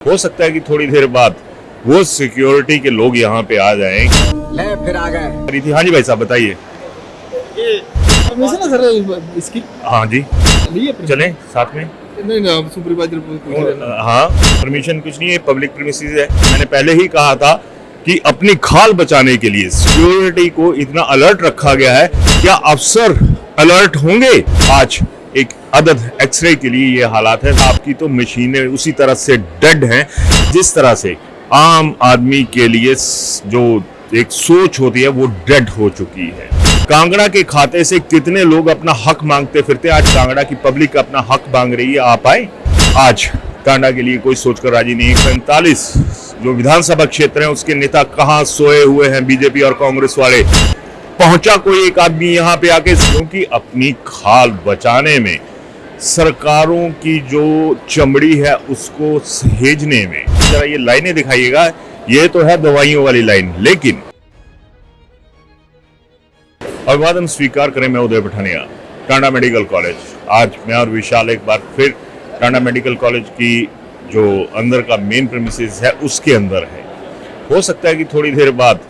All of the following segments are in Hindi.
हो सकता है कि थोड़ी देर बाद वो सिक्योरिटी के लोग यहाँ पे आ जाएं। ले फिर आ गए। हाँ जी भाई साहब बताइए। परमिशन है सर इसकी? हाँ जी लिए चलें साथ में। नहीं ना, सुपरवाइजर हाँ परमिशन कुछ नहीं है, पब्लिक प्रीमिसेस है। मैंने पहले ही कहा था कि अपनी खाल बचाने के लिए सिक्योरिटी को इतना अलर्ट रखा गया है। क्या अफसर अलर्ट होंगे? आज एक अदद एक्सरे के लिए ये हालात है। आपकी तो मशीनें उसी तरह से डेड हैं जिस तरह से आम आदमी के लिए जो एक सोच होती है वो डेड हो चुकी है। कांगड़ा के खाते से कितने लोग अपना हक मांगते फिरते, आज कांगड़ा की पब्लिक अपना हक मांग रही है। आप आए, आज कांगड़ा के लिए कोई सोचकर राजी नहीं। 45 जो विधानसभा क्षेत्र है उसके नेता कहां सोए हुए हैं बीजेपी और कांग्रेस वाले। पहुंचा कोई एक आदमी यहाँ पे आके, क्योंकि अपनी खाल बचाने में सरकारों की जो चमड़ी है उसको सहेजने में। जरा ये लाइनें दिखाइएगा, ये तो है दवाइयों वाली लाइन। लेकिन अभिवादन स्वीकार करें, मैं उदय पठानिया, टांडा मेडिकल कॉलेज। आज मैं और विशाल एक बार फिर टांडा मेडिकल कॉलेज की जो अंदर का मेन प्रीमिसेस है उसके अंदर है। हो सकता है कि थोड़ी देर बाद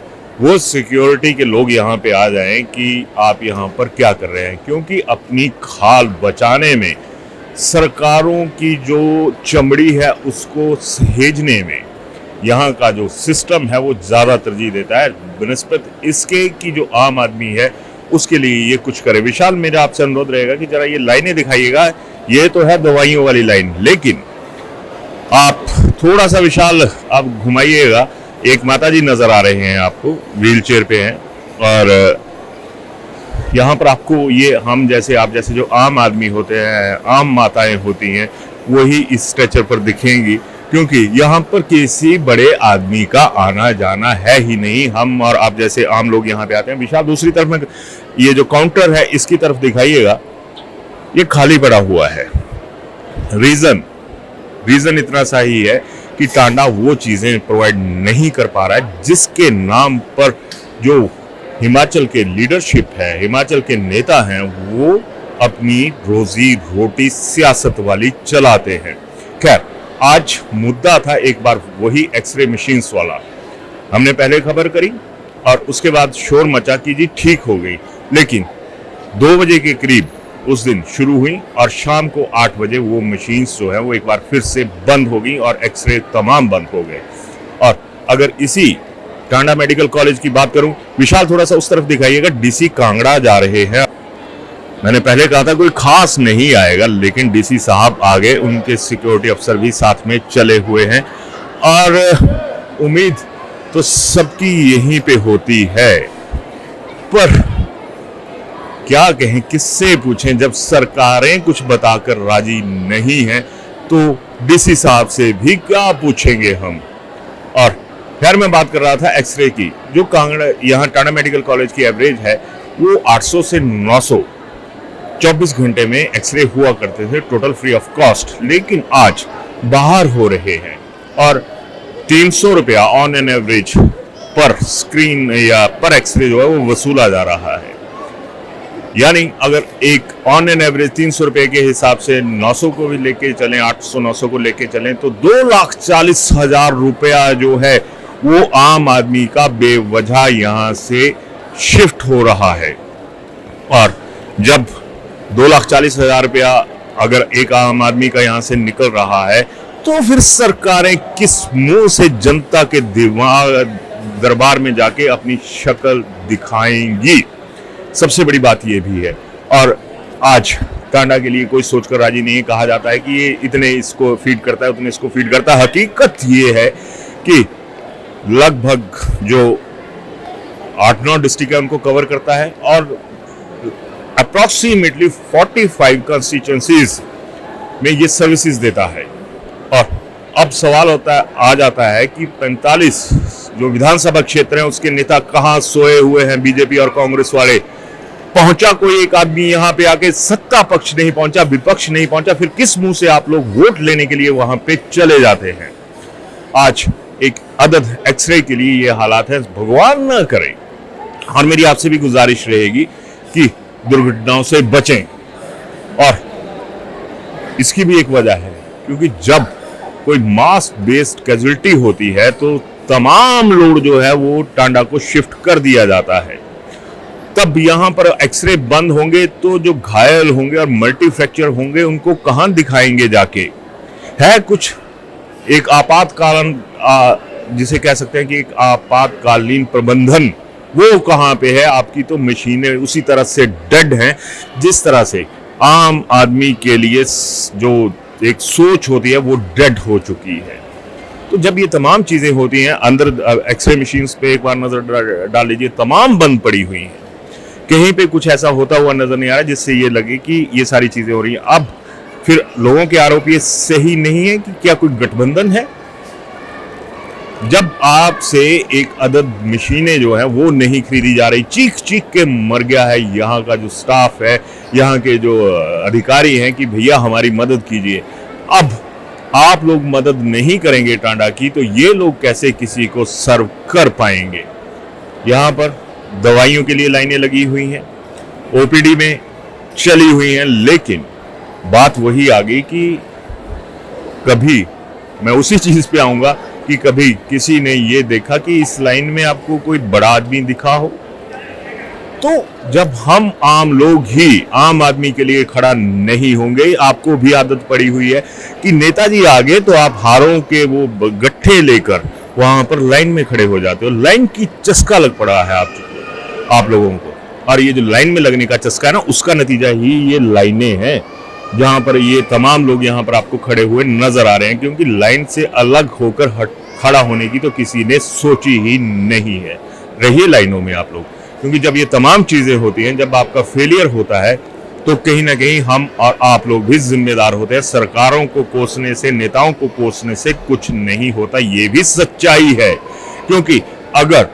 वो सिक्योरिटी के लोग यहाँ पे आ जाएं कि आप यहाँ पर क्या कर रहे हैं, क्योंकि अपनी खाल बचाने में सरकारों की जो चमड़ी है उसको सहेजने में यहाँ का जो सिस्टम है वो ज़्यादा तरजीह देता है बनिस्बत इसके कि जो आम आदमी है उसके लिए ये कुछ करे। विशाल, मेरा आपसे अनुरोध रहेगा कि जरा ये लाइनें दिखाइएगा, ये तो है दवाइयों वाली लाइन। लेकिन आप थोड़ा सा विशाल आप घुमाइएगा, एक माताजी नजर आ रहे हैं आपको, व्हील चेयर पे हैं और यहाँ पर आपको ये हम जैसे आप जैसे जो आम आदमी होते हैं, आम माताएं होती हैं, वही इस स्ट्रेचर पर दिखेंगी, क्योंकि यहाँ पर किसी बड़े आदमी का आना जाना है ही नहीं। हम और आप जैसे आम लोग यहाँ पे आते हैं। विशाल, दूसरी तरफ में ये जो काउंटर है इसकी तरफ दिखाइएगा, ये खाली पड़ा हुआ है। रीजन इतना सा ही है कि टांडा वो चीजें प्रोवाइड नहीं कर पा रहा है जिसके नाम पर जो हिमाचल के लीडरशिप है, हिमाचल के नेता हैं, वो अपनी रोजी रोटी सियासत वाली चलाते हैं। खैर, आज मुद्दा था एक बार वही एक्सरे मशीन्स वाला। हमने पहले खबर करी और उसके बाद शोर मचा कि जी ठीक हो गई, लेकिन 2 बजे के करीब उस दिन शुरू हुई और शाम को 8 बजे वो मशीन्स जो है वो एक बार फिर से बंद हो गई और एक्सरे तमाम बंद हो गए। और अगर इसी टांडा मेडिकल कॉलेज की बात करूं, विशाल थोड़ा सा उस तरफ दिखाइएगा, डीसी कांगड़ा जा रहे हैं। मैंने पहले कहा था कोई खास नहीं आएगा, लेकिन डीसी साहब आ गए, उनके सिक्योरिटी अफसर भी साथ में चले हुए हैं और उम्मीद तो सबकी यहीं पे होती है। पर क्या कहें, किससे पूछें, जब सरकारें कुछ बताकर राजी नहीं है तो डीसी साहब से भी क्या पूछेंगे हम। और खैर, मैं बात कर रहा था एक्सरे की। जो कांगड़ा यहाँ टांडा मेडिकल कॉलेज की एवरेज है वो 800 से 900 24 घंटे में एक्सरे हुआ करते थे टोटल फ्री ऑफ कॉस्ट, लेकिन आज बाहर हो रहे हैं और 300 रुपया ऑन एन एवरेज पर स्क्रीन या पर एक्सरे जो है वो वसूला जा रहा है। यानी अगर एक ऑन एन एवरेज 300 रुपए के हिसाब से 900 को भी लेके चलें, 800-900 को लेके चलें तो 2,40,000 रुपया जो है वो आम आदमी का बेवजह यहाँ से शिफ्ट हो रहा है। और जब 2,40,000 रुपया अगर एक आम आदमी का यहाँ से निकल रहा है तो फिर सरकारें किस मुंह से जनता के दरबार में जाके अपनी शक्ल दिखाएंगी। सबसे बड़ी बात यह भी है। और आज टांडा के लिए कोई सोचकर राजी नहीं। कहा जाता है कि ये इतने इसको फीड करता है, उतने इसको फीड करता है। हकीकत ये है कि लगभग जो 8-9 डिस्ट्रिक्ट है उनको कवर करता है और अप्रॉक्सीमेटली 45 कंस्टिट्यूएंसीज में ये सर्विसेज देता है। और अब सवाल आ जाता है कि 45 जो विधानसभा क्षेत्र है उसके नेता कहां सोए हुए हैं बीजेपी और कांग्रेस वाले। पहुंचा कोई एक आदमी यहाँ पे आके, सत्ता पक्ष नहीं पहुंचा, विपक्ष नहीं पहुंचा, फिर किस मुंह से आप लोग वोट लेने के लिए वहां पे चले जाते हैं। आज एक अदद एक्सरे के लिए ये हालात है, भगवान न करे। और मेरी आपसे भी गुजारिश रहेगी कि दुर्घटनाओं से बचें। और इसकी भी एक वजह है, क्योंकि जब कोई मास बेस्ड कैजुअलिटी होती है तो तमाम लोड जो है वो टांडा को शिफ्ट कर दिया जाता है। तब यहाँ पर एक्सरे बंद होंगे तो जो घायल होंगे और मल्टी फ्रैक्चर होंगे उनको कहाँ दिखाएंगे जाके? है कुछ एक आपातकालीन जिसे कह सकते हैं कि एक आपातकालीन प्रबंधन, वो कहाँ पे है? आपकी तो मशीनें उसी तरह से डेड हैं जिस तरह से आम आदमी के लिए जो एक सोच होती है वो डेड हो चुकी है। तो जब ये तमाम चीजें होती हैं, अंदर एक्सरे मशीन्स पे एक बार नजर डाल लीजिए, तमाम बंद पड़ी हुई हैं, कहीं पे कुछ ऐसा होता हुआ नजर नहीं आ रहा जिससे ये लगे कि ये सारी चीजें हो रही हैं। अब फिर लोगों के आरोप ये सही नहीं है कि क्या कोई गठबंधन है? जब आपसे एक अदद मशीनें जो है वो नहीं खरीदी जा रही, चीख चीख के मर गया है यहाँ का जो स्टाफ है, यहाँ के जो अधिकारी हैं कि भैया हमारी मदद कीजिए। अब आप लोग मदद नहीं करेंगे टांडा की तो ये लोग कैसे किसी को सर्व कर पाएंगे? यहाँ पर दवाइयों के लिए लाइनें लगी हुई हैं, ओपीडी में चली हुई हैं, लेकिन बात वही आ गई कि कभी मैं उसी चीज पे आऊंगा कि कभी किसी ने ये देखा कि इस लाइन में आपको कोई बड़ा आदमी दिखा हो? तो जब हम आम लोग ही आम आदमी के लिए खड़ा नहीं होंगे, आपको भी आदत पड़ी हुई है कि नेताजी आगे तो आप हारों के वो गट्ठे लेकर वहां पर लाइन में खड़े हो जाते हो। लाइन की चस्का लग पड़ा है आप लोगों को, और ये जो लाइन में लगने का चस्का है ना, उसका नतीजा ही ये लाइनें हैं जहां पर ये तमाम लोग यहाँ पर आपको खड़े हुए नजर आ रहे हैं, क्योंकि लाइन से अलग होकर खड़ा होने की तो किसी ने सोची ही नहीं है। रहिए लाइनों में आप लोग, क्योंकि जब ये तमाम चीजें होती हैं, जब आपका फेलियर होता है तो कहीं ना कहीं हम और आप लोग भी जिम्मेदार होते हैं। सरकारों को कोसने से, नेताओं को कोसने से कुछ नहीं होता, ये भी सच्चाई है। क्योंकि अगर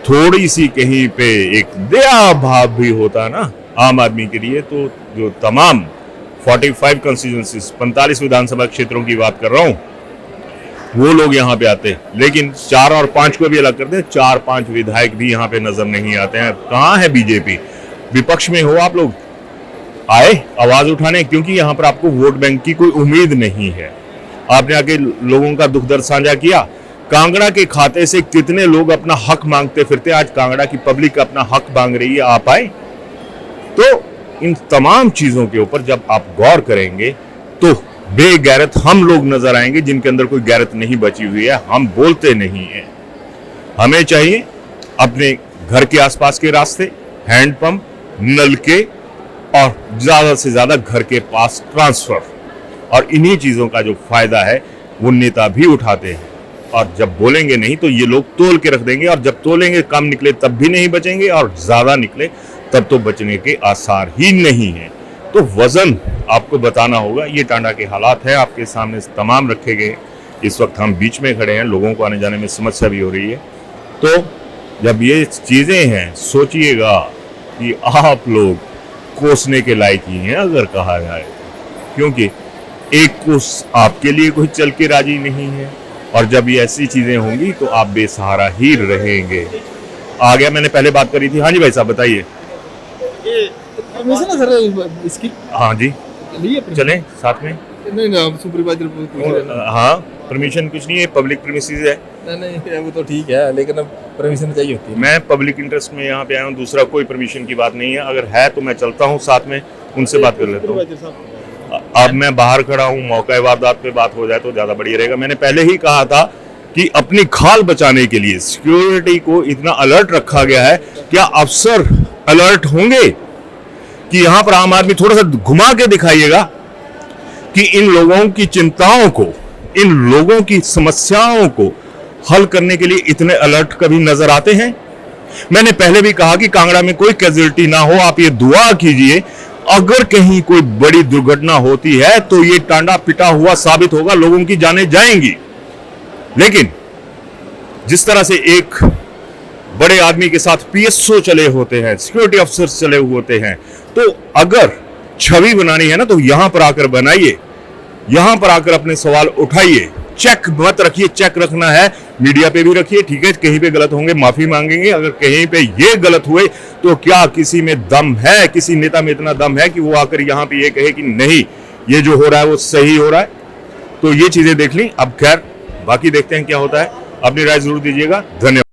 थोड़ी सी कहीं पे एक दया भाव भी होता ना आम आदमी के लिए, तो जो तमाम 45 कॉन्स्टिट्यूंसीज 45 विधानसभा क्षेत्रों की बात कर रहा हूं, वो लोग यहाँ पे आते। लेकिन 4 और 5 को भी अलग करते हैं, 4-5 विधायक भी यहाँ पे नजर नहीं आते हैं। कहाँ है बीजेपी? विपक्ष में हो आप लोग, आए आवाज उठाने, क्योंकि यहाँ पर आपको वोट बैंक की कोई उम्मीद नहीं है। आपने आके लोगों का दुख दर्द साझा किया। कांगड़ा के खाते से कितने लोग अपना हक मांगते फिरते, आज कांगड़ा की पब्लिक अपना हक मांग रही है, आप आए। तो इन तमाम चीजों के ऊपर जब आप गौर करेंगे तो बेगैरत हम लोग नजर आएंगे जिनके अंदर कोई गैरत नहीं बची हुई है। हम बोलते नहीं है। हमें चाहिए अपने घर के आसपास के रास्ते, हैंडपंप, नलके और ज्यादा से ज्यादा घर के पास ट्रांसफर, और इन्हीं चीजों का जो फायदा है वो नेता भी उठाते हैं। और जब बोलेंगे नहीं तो ये लोग तोल के रख देंगे, और जब तोलेंगे कम निकले तब भी नहीं बचेंगे, और ज्यादा निकले तब तो बचने के आसार ही नहीं है। तो वजन आपको बताना होगा। ये टांडा के हालात हैं, आपके सामने तमाम रखे गए। इस वक्त हम बीच में खड़े हैं, लोगों को आने जाने में समस्या भी हो रही है। तो जब ये चीजें हैं, सोचिएगा कि आप लोग कोसने के लायक ही हैं अगर कहा जाए, क्योंकि एक कोस आपके लिए कोई चल के राजी नहीं है, और जब ये ऐसी चीजें होंगी तो आप बेसहारा ही रहेंगे। आ गया, मैंने पहले बात करी थी। हाँ जी भाई साहब बताइए। परमिशन है सर इसकी? हाँ जी, नहीं है, चलें साथ में। नहीं ना, सुपरवाइजर पूछ रहे हैं। हाँ, परमिशन कुछ नहीं है, पब्लिक प्रीमिसेस है। नहीं वो तो ठीक है, लेकिन अब परमिशन चाहिए होती है। मैं पब्लिक इंटरेस्ट में यहाँ पे आया हूँ, दूसरा कोई परमिशन की बात नहीं है। अगर है तो मैं चलता हूँ साथ में, उनसे बात कर लेता हूँ। अब मैं बाहर खड़ा हूँ, मौका वारदात पे बात हो जाए तो ज्यादा बढ़िया रहेगा। मैंने पहले ही कहा था कि अपनी खाल बचाने के लिए सिक्योरिटी को इतना अलर्ट रखा गया है। क्या अफसर अलर्ट होंगे कि यहाँ पर आम आदमी थोड़ा सा घुमा के दिखाइएगा कि इन लोगों की चिंताओं को, इन लोगों की समस्याओं को हल करने के लिए इतने अलर्ट कभी नजर आते हैं? मैंने पहले भी कहा कि कांगड़ा में कोई कैजुअलिटी ना हो, आप ये दुआ कीजिए। अगर कहीं कोई बड़ी दुर्घटना होती है तो ये टांडा पिटा हुआ साबित होगा, लोगों की जानें जाएंगी। लेकिन जिस तरह से एक बड़े आदमी के साथ पीएसओ चले होते हैं, सिक्योरिटी अफसर्स चले होते हैं, तो अगर छवि बनानी है ना तो यहां पर आकर बनाइए, यहां पर आकर अपने सवाल उठाइए। चेक मत रखिए, चेक रखना है मीडिया पे भी रखिए, ठीक है। कहीं पे गलत होंगे माफी मांगेंगे। अगर कहीं पे ये गलत हुए तो क्या किसी में दम है, किसी नेता में इतना दम है कि वो आकर यहां पे ये कहे कि नहीं, ये जो हो रहा है वो सही हो रहा है? तो ये चीजें देख ली। अब खैर बाकी देखते हैं क्या होता है। अपनी राय जरूर दीजिएगा। धन्यवाद।